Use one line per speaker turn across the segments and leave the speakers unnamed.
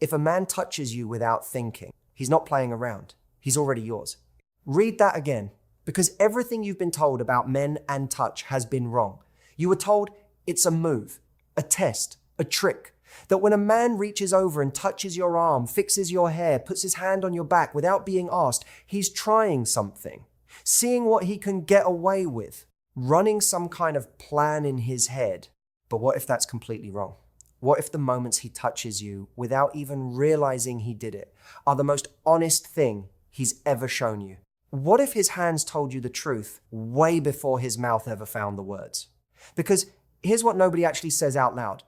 If a man touches you without thinking, he's not playing around. He's already yours. Read that again, because everything you've been told about men and touch has been wrong. You were told it's a move, a test, a trick. That when a man reaches over and touches your arm, fixes your hair, puts his hand on your back without being asked, he's trying something, seeing what he can get away with, running some kind of plan in his head. But what if that's completely wrong? What if the moments he touches you without even realizing he did it are the most honest thing he's ever shown you? What if his hands told you the truth way before his mouth ever found the words? Because here's what nobody actually says out loud.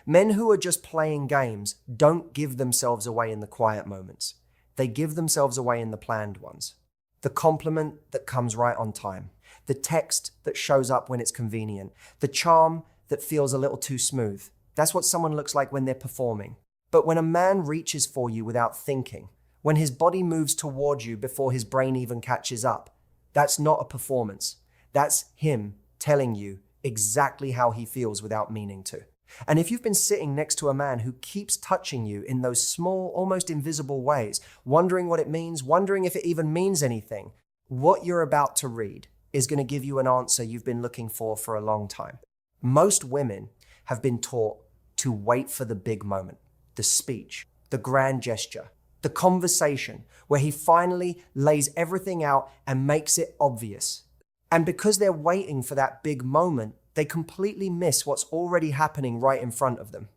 Men who are just playing games don't give themselves away in the quiet moments. They give themselves away in the planned ones. The compliment that comes right on time. The text that shows up when it's convenient. The charm that feels a little too smooth. That's what someone looks like when they're performing. But when a man reaches for you without thinking, when his body moves toward you before his brain even catches up, that's not a performance. That's him telling you exactly how he feels without meaning to. And if you've been sitting next to a man who keeps touching you in those small, almost invisible ways, wondering what it means, wondering if it even means anything, what you're about to read is going to give you an answer you've been looking for a long time. Most women have been taught to wait for the big moment, the speech, the grand gesture, the conversation where he finally lays everything out and makes it obvious. And because they're waiting for that big moment, they completely miss what's already happening right in front of them.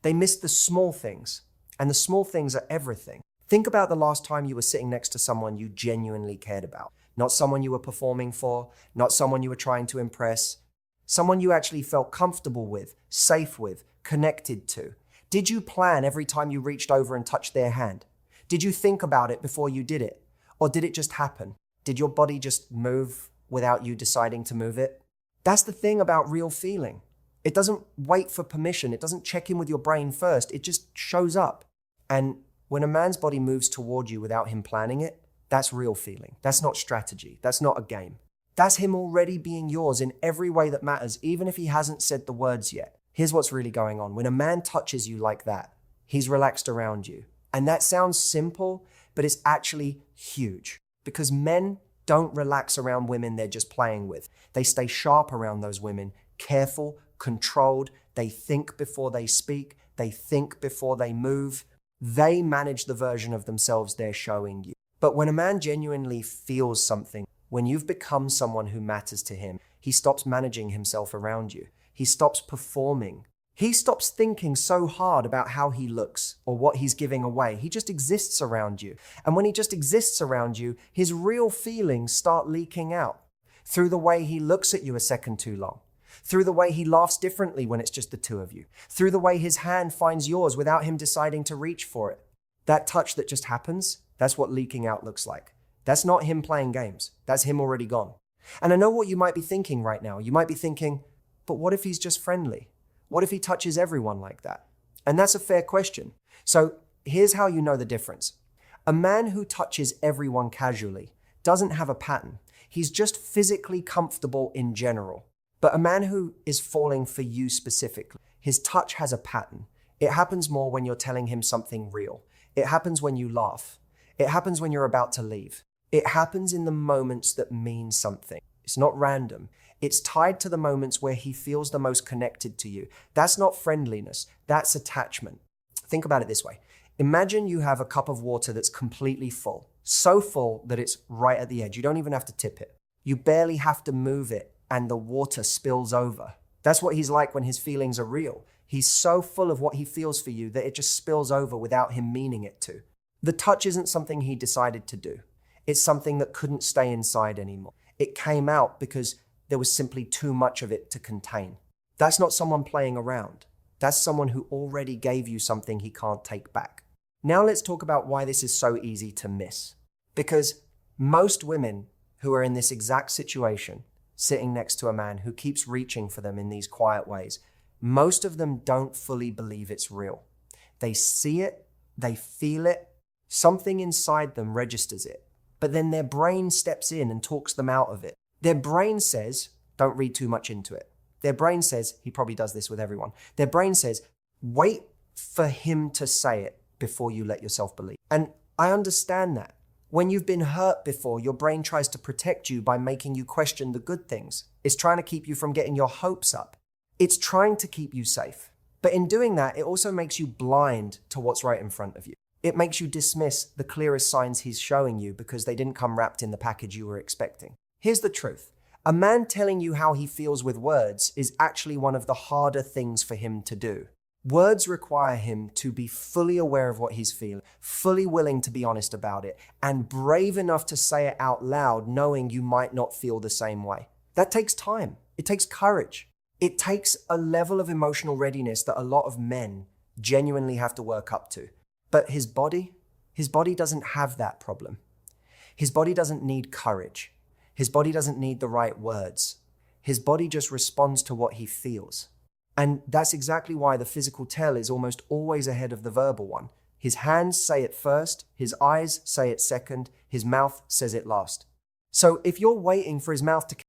They miss the small things, and the small things are everything. Think about the last time you were sitting next to someone you genuinely cared about. Not someone you were performing for, not someone you were trying to impress, someone you actually felt comfortable with, safe with, connected to. Did you plan every time you reached over and touched their hand? Did you think about it before you did it? Or did it just happen? Did your body just move without you deciding to move it? That's the thing about real feeling. It doesn't wait for permission. It doesn't check in with your brain first. It just shows up. And when a man's body moves toward you without him planning it, that's real feeling. That's not strategy. That's not a game. That's him already being yours in every way that matters, even if he hasn't said the words yet. Here's what's really going on. When a man touches you like that, he's relaxed around you. And that sounds simple, but it's actually huge. Because men don't relax around women they're just playing with. They stay sharp around those women, careful, controlled. They think before they speak. They think before they move. They manage the version of themselves they're showing you. But when a man genuinely feels something, when you've become someone who matters to him, he stops managing himself around you. He stops performing. He stops thinking so hard about how he looks or what he's giving away. He just exists around you. And when he just exists around you, his real feelings start leaking out through the way he looks at you a second too long, through the way he laughs differently when it's just the two of you, through the way his hand finds yours without him deciding to reach for it. That touch that just happens, that's what leaking out looks like. That's not him playing games. That's him already gone. And I know what you might be thinking right now. You might be thinking, but what if he's just friendly? What if he touches everyone like that? And that's a fair question. So here's how you know the difference. A man who touches everyone casually doesn't have a pattern. He's just physically comfortable in general. But a man who is falling for you specifically, his touch has a pattern. It happens more when you're telling him something real. It happens when you laugh. It happens when you're about to leave. It happens in the moments that mean something. It's not random. It's tied to the moments where he feels the most connected to you. That's not friendliness. That's attachment. Think about it this way. Imagine you have a cup of water that's completely full. So full that it's right at the edge. You don't even have to tip it. You barely have to move it and the water spills over. That's what he's like when his feelings are real. He's so full of what he feels for you that it just spills over without him meaning it to. The touch isn't something he decided to do. It's something that couldn't stay inside anymore. It came out because there was simply too much of it to contain. That's not someone playing around. That's someone who already gave you something he can't take back. Now let's talk about why this is so easy to miss. Because most women who are in this exact situation, sitting next to a man who keeps reaching for them in these quiet ways, most of them don't fully believe it's real. They see it, they feel it, something inside them registers it, but then their brain steps in and talks them out of it. Their brain says, don't read too much into it. Their brain says, he probably does this with everyone. Their brain says, wait for him to say it. before you let yourself believe. And I understand that. When you've been hurt before, your brain tries to protect you by making you question the good things. It's trying to keep you from getting your hopes up. It's trying to keep you safe. But in doing that, it also makes you blind to what's right in front of you. It makes you dismiss the clearest signs he's showing you because they didn't come wrapped in the package you were expecting. Here's the truth. A man telling you how he feels with words is actually one of the harder things for him to do. Words require him to be fully aware of what he's feeling, fully willing to be honest about it, and brave enough to say it out loud, knowing you might not feel the same way. That takes time. It takes courage. It takes a level of emotional readiness that a lot of men genuinely have to work up to. But his body doesn't have that problem. His body doesn't need courage. His body doesn't need the right words. His body just responds to what he feels. And that's exactly why the physical tell is almost always ahead of the verbal one. His hands say it first, his eyes say it second, his mouth says it last. So if you're waiting for his mouth to